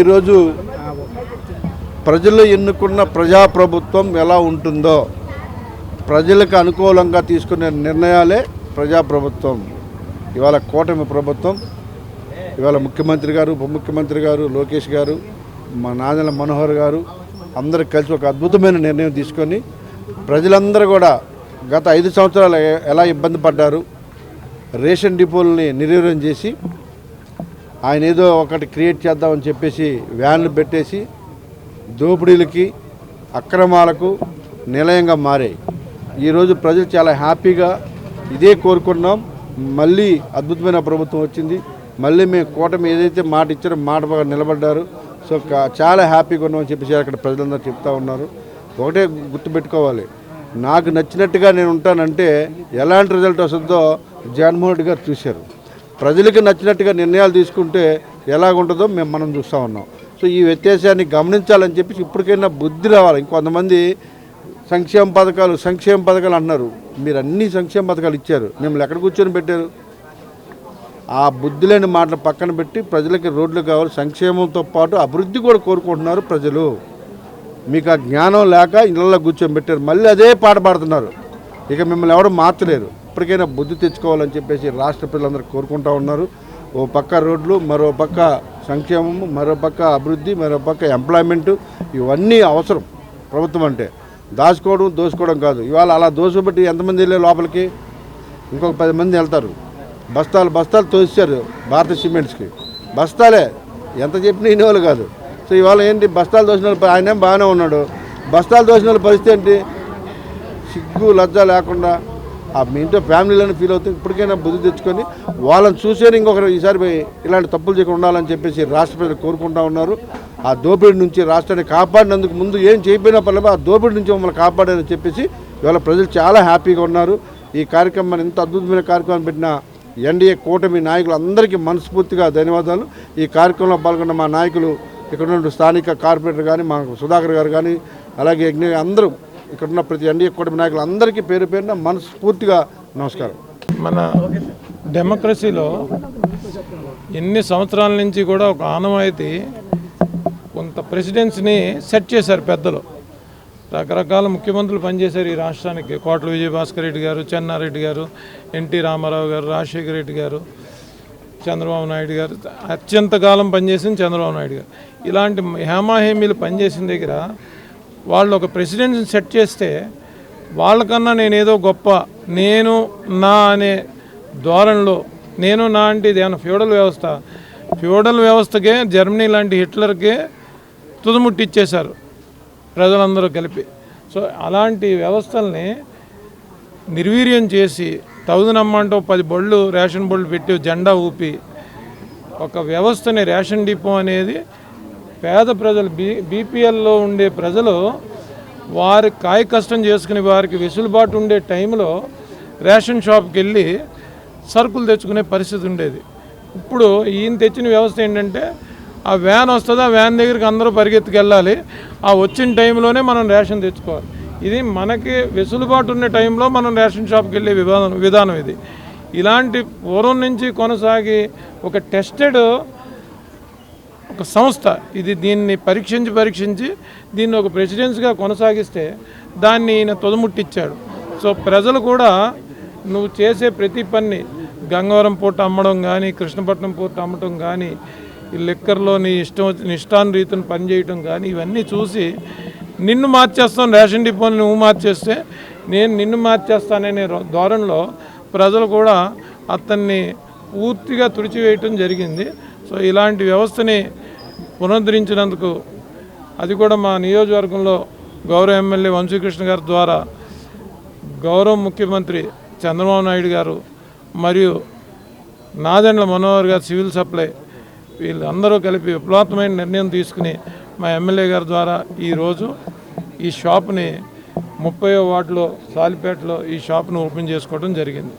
ఈరోజు ప్రజలు ఎన్నుకున్న ప్రజాప్రభుత్వం ఎలా ఉంటుందో ప్రజలకు అనుకూలంగా తీసుకునే నిర్ణయాలే ప్రజాప్రభుత్వం. ఇవాళ కూటమి ప్రభుత్వం, ఇవాళ ముఖ్యమంత్రి గారు, ఉప ముఖ్యమంత్రి గారు, లోకేష్ గారు, మా నాదెండ్ల మనోహర్ గారు అందరూ కలిసి ఒక అద్భుతమైన నిర్ణయం తీసుకొని ప్రజలందరూ కూడా గత 5 సంవత్సరాలు ఎలా ఇబ్బంది పడ్డారు, రేషన్ డిపోలని నిర్వీర్యం చేసి ఆయన ఏదో ఒకటి క్రియేట్ చేద్దామని చెప్పేసి వ్యాన్లు పెట్టేసి దోపిడీలకి అక్రమాలకు నిలయంగా మారాయి. ఈరోజు ప్రజలు చాలా హ్యాపీగా ఇదే కోరుకున్నాం. మళ్ళీ అద్భుతమైన ప్రభుత్వం వచ్చింది. మళ్ళీ మేము కూటమి ఏదైతే మాట ఇచ్చారో మాట బాగా నిలబడ్డారు. సో చాలా హ్యాపీగా ఉన్నామని చెప్పేసి అక్కడ ప్రజలందరూ చెప్తా ఉన్నారు. ఒకటే గుర్తుపెట్టుకోవాలి, నాకు నచ్చినట్టుగా నేను ఉంటానంటే ఎలాంటి రిజల్ట్ వస్తుందో జగన్మోహన్ రెడ్డి గారు చూశారు. ప్రజలకు నచ్చినట్టుగా నిర్ణయాలు తీసుకుంటే ఎలాగుంటుందో మనం చూస్తూ ఉన్నాం. సో ఈ వ్యత్యాసాన్ని గమనించాలని చెప్పేసి ఇప్పటికైనా బుద్ధి రావాలి. ఇంకొంతమంది సంక్షేమ పథకాలు అంటున్నారు. మీరు అన్ని సంక్షేమ పథకాలు ఇచ్చారు, మిమ్మల్ని ఎక్కడ కూర్చొని పెట్టారు? ఆ బుద్ధి లేని మాటలు పక్కన పెట్టి ప్రజలకి రోడ్లు కావాలి, సంక్షేమంతో పాటు అభివృద్ధి కూడా కోరుకుంటున్నారు ప్రజలు. మీకు ఆ జ్ఞానం లేక ఇళ్ళల్లో కూర్చొని పెట్టారు, మళ్ళీ అదే పాట పాడుతున్నారు. ఇక మిమ్మల్ని ఎవరు మార్చలేరు. ఇప్పటికైనా బుద్ధి తెచ్చుకోవాలని చెప్పేసి రాష్ట్ర ప్రజలందరూ కోరుకుంటూ ఉన్నారు. ఓ పక్క రోడ్లు, మరో పక్క సంక్షేమము, మరో పక్క అభివృద్ధి, మరో పక్క ఎంప్లాయ్మెంటు, ఇవన్నీ అవసరం. ప్రభుత్వం అంటే దోసుకోవడం కాదు. ఇవాళ అలా దోసుబట్టి ఎంతమంది వెళ్ళే లోపలికి ఇంకొక 10 మంది వెళ్తారు. బస్తాలు తోసారు భారత సిమెంట్స్కి. బస్తాలే ఎంత చెప్పినా ఇనేవాళ్ళు కాదు. సో ఇవాళ ఏంటి, బస్తాలు దోసిన వాళ్ళు, ఆయనేం బాగానే ఉన్నాడు, బస్తాలు దోసిన వాళ్ళ పరిస్థితి ఏంటి? సిగ్గు లజ్జ లేకుండా మీ ఇంట్లో ఫ్యామిలీలను ఫీల్ అవుతుంది. ఇప్పటికైనా బుద్ధి తెచ్చుకొని వాళ్ళని చూసేది ఇంకొకరు ఈసారి ఇలాంటి తప్పులు చేయకుండా ఉండాలని చెప్పేసి రాష్ట్ర ప్రజలు కోరుకుంటూ ఉన్నారు. ఆ దోపిడీ నుంచి రాష్ట్రాన్ని కాపాడినందుకు ముందు ఏం చేయకపోయినా పర్లేదు, ఆ దోపిడీ నుంచి మమ్మల్ని కాపాడారని చెప్పేసి ఇవాళ ప్రజలు చాలా హ్యాపీగా ఉన్నారు. ఈ కార్యక్రమాన్ని ఇంత అద్భుతమైన కార్యక్రమం పెట్టిన ఎన్డీఏ కూటమి నాయకులు అందరికీ మనస్ఫూర్తిగా ధన్యవాదాలు. ఈ కార్యక్రమంలో పాల్గొన్న మా నాయకులు, ఇక్కడ ఉన్న స్థానిక కార్పొరేటర్ కానీ, మా సుధాకర్ గారు కానీ, అలాగే అందరూ ఇక్కడున్న ప్రతి ఎన్డీఏ కూటమి నాయకులు అందరికీ పేరు పేరున మనస్ఫూర్తిగా నమస్కారం. మన డెమోక్రసీలో ఎన్ని సంవత్సరాల నుంచి కూడా ఒక ఆనవాయితీ కొంత ప్రెసిడెన్సీని సెట్ చేశారు పెద్దలు. రకరకాల ముఖ్యమంత్రులు పనిచేశారు ఈ రాష్ట్రానికి. కోట్ల విజయభాస్కర్ రెడ్డి గారు, చెన్నారెడ్డి గారు, ఎన్టీ రామారావు గారు, రాజశేఖర రెడ్డి గారు, చంద్రబాబు నాయుడు గారు, అత్యంత కాలం పనిచేసిన చంద్రబాబు నాయుడు గారు. ఇలాంటి హేమాహేమీలు పనిచేసిన దగ్గర వాళ్ళు ఒక ప్రెసిడెన్సీని సెట్ చేస్తే వాళ్ళకన్నా నేనేదో గొప్ప, నేను నా అనే ధోరణిలో, నేను నా అంటే ఇది ఏమన్నా ఫ్యూడల్ వ్యవస్థకే, జర్మనీ లాంటి హిట్లర్కే తుదముట్టిచ్చేశారు ప్రజలందరూ కలిపి. సో అలాంటి వ్యవస్థల్ని నిర్వీర్యం చేసి 1000 అమ్మంటూ 10 బళ్ళు, రేషన్ బళ్ళు పెట్టి జెండా ఊపి ఒక వ్యవస్థని, రేషన్ డిపో అనేది పేద ప్రజలు, బీపీఎల్లో ఉండే ప్రజలు వారి కాయ కష్టం చేసుకుని వారికి వెసులుబాటు ఉండే టైంలో రేషన్ షాప్కి వెళ్ళి సరుకులు తెచ్చుకునే పరిస్థితి ఉండేది. ఇప్పుడు ఈయన తెచ్చిన వ్యవస్థ ఏంటంటే, ఆ వ్యాన్ వస్తుంది, ఆ వ్యాన్ దగ్గరికి అందరూ పరిగెత్తుకు వెళ్ళాలి, ఆ వచ్చిన టైంలోనే మనం రేషన్ తెచ్చుకోవాలి. ఇది మనకి వెసులుబాటు ఉన్న టైంలో మనం రేషన్ షాప్కి వెళ్ళే విధానం ఇది. ఇలాంటి పూర్వం నుంచి కొనసాగి ఒక టెస్టెడ్ ఒక సంస్థ ఇది. దీన్ని పరీక్షించి దీన్ని ఒక ప్రెసిడెన్సీగా కొనసాగిస్తే దాన్ని ఈయన తుదముట్టిచ్చాడు. సో ప్రజలు కూడా నువ్వు చేసే ప్రతి పని, గంగవరం పోర్టు అమ్మడం కానీ, కృష్ణపట్నం పోర్టు అమ్మటం కానీ, ఈ లిక్కర్లో నీ ఇష్టానురీతిని పనిచేయటం కానీ, ఇవన్నీ చూసి నిన్ను మార్చేస్తాను, రేషన్ డిపోని నువ్వు మార్చేస్తే నేను నిన్ను మార్చేస్తాననే ధోరణిలో ప్రజలు కూడా అతన్ని పూర్తిగా తుడిచివేయటం జరిగింది. సో ఇలాంటి వ్యవస్థని పునరుద్ధరించినందుకు, అది కూడా మా నియోజకవర్గంలో గౌరవ ఎమ్మెల్యే వంశీకృష్ణ గారి ద్వారా గౌరవ ముఖ్యమంత్రి చంద్రబాబు నాయుడు గారు మరియు నాదెండ్ల మనోహర్ గారు, సివిల్ సప్లై, వీళ్ళందరూ కలిపి విప్లవాత్మకమైన నిర్ణయం తీసుకుని మా ఎమ్మెల్యే గారి ద్వారా ఈరోజు ఈ షాప్ని 30వ వార్డులో సాలిపేటలో ఈ షాప్ను ఓపెన్ చేసుకోవడం జరిగింది.